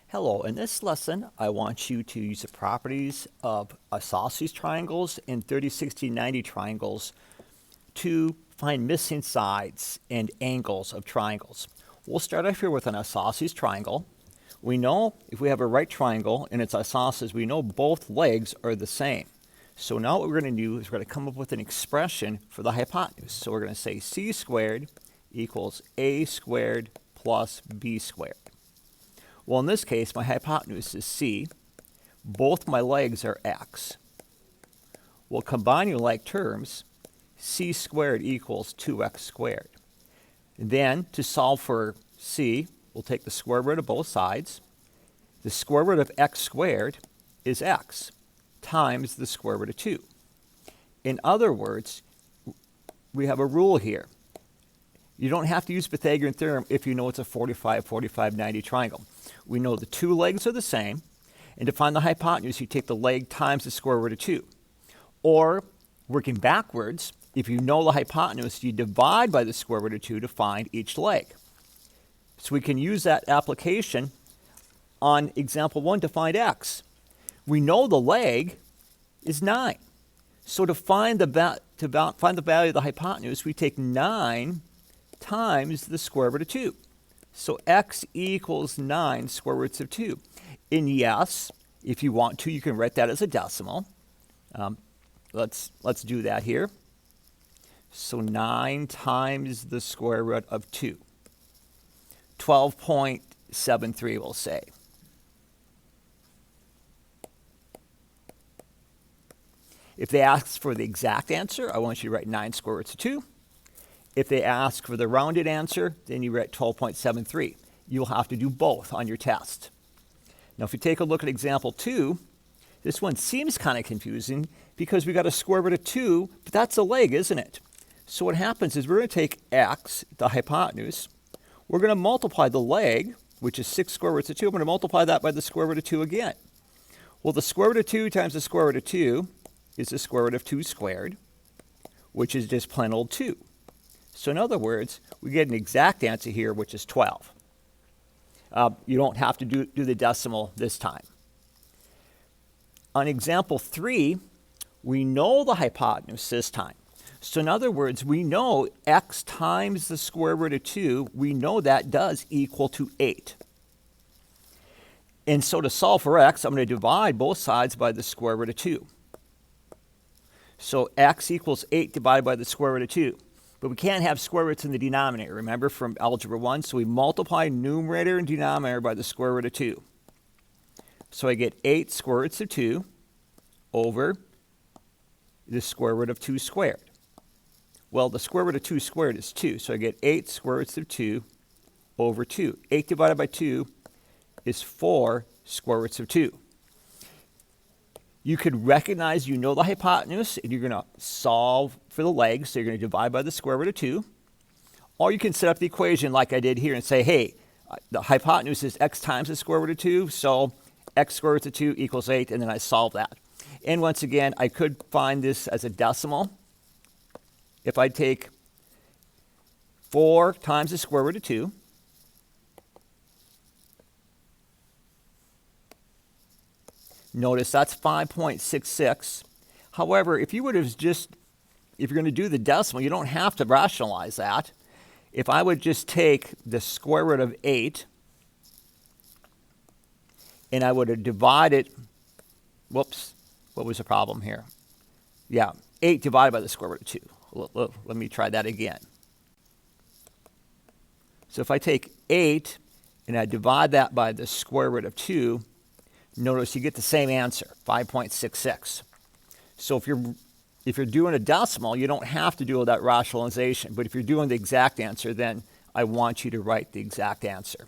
Hello, in this lesson, I want you to use the properties of isosceles triangles and 30, 60, 90 triangles to find missing sides and angles of triangles. We'll start off here with an isosceles triangle. We know if we have a right triangle and it's isosceles, we know both legs are the same. So now what we're going to do is we're going to come up with an expression for the hypotenuse. So we're going to say c squared equals a squared plus b squared. Well, in this case, my hypotenuse is c. Both my legs are x. Well, combining like terms, c squared equals 2x squared. And then, to solve for c, we'll take the square root of both sides. The square root of x squared is x times the square root of 2. In other words, we have a rule here. You don't have to use Pythagorean theorem if you know it's a 45, 45, 90 triangle. We know the two legs are the same, and to find the hypotenuse, you take the leg times the square root of 2. Or, working backwards, if you know the hypotenuse, you divide by the square root of 2 to find each leg. So we can use that application on example 1 to find x. We know the leg is 9. So to find the value of the hypotenuse, we take 9 times the square root of 2. So x equals 9 square roots of 2. And yes, if you want to, you can write that as a decimal. Let's do that here. So 9 times the square root of 2. 12.73 we'll say. If they ask for the exact answer, I want you to write 9 square roots of 2. If they ask for the rounded answer, then you write 12.73. You'll have to do both on your test. Now, if you take a look at example 2, this one seems kind of confusing because we got a square root of 2, but that's a leg, isn't it? So what happens is we're going to take x, the hypotenuse, we're going to multiply the leg, which is 6 square roots of 2. I'm going to multiply that by the square root of 2 again. Well, the square root of 2 times the square root of 2 is the square root of 2 squared, which is just plain old 2. So in other words, we get an exact answer here, which is 12. You don't have to do the decimal this time. On example 3, we know the hypotenuse this time. So in other words, we know x times the square root of 2, we know that does equal to 8. And so to solve for x, I'm going to divide both sides by the square root of 2. So x equals 8 divided by the square root of 2. But we can't have square roots in the denominator, remember, from Algebra 1. So we multiply numerator and denominator by the square root of 2. So I get 8 square roots of 2 over the square root of 2 squared. Well, the square root of 2 squared is 2. So I get 8 square roots of 2 over 2. 8 divided by 2 is 4 square roots of 2. You could recognize you know the hypotenuse, and you're going to solve for the legs, so you're going to divide by the square root of 2. Or you can set up the equation like I did here and say, hey, the hypotenuse is x times the square root of 2, so x square root of 2 equals 8, and then I solve that. And once again, I could find this as a decimal. If I take 4 times the square root of 2, notice that's 5.66. However, if you're going to do the decimal, you don't have to rationalize that. If I would just take the square root of 8, and I would have divided, whoops, what was the problem here? Yeah, 8 divided by the square root of 2. Let me try that again. So if I take 8, and I divide that by the square root of 2, notice you get the same answer, 5.66. So if you're doing a decimal, you don't have to do all that rationalization. But if you're doing the exact answer, then I want you to write the exact answer.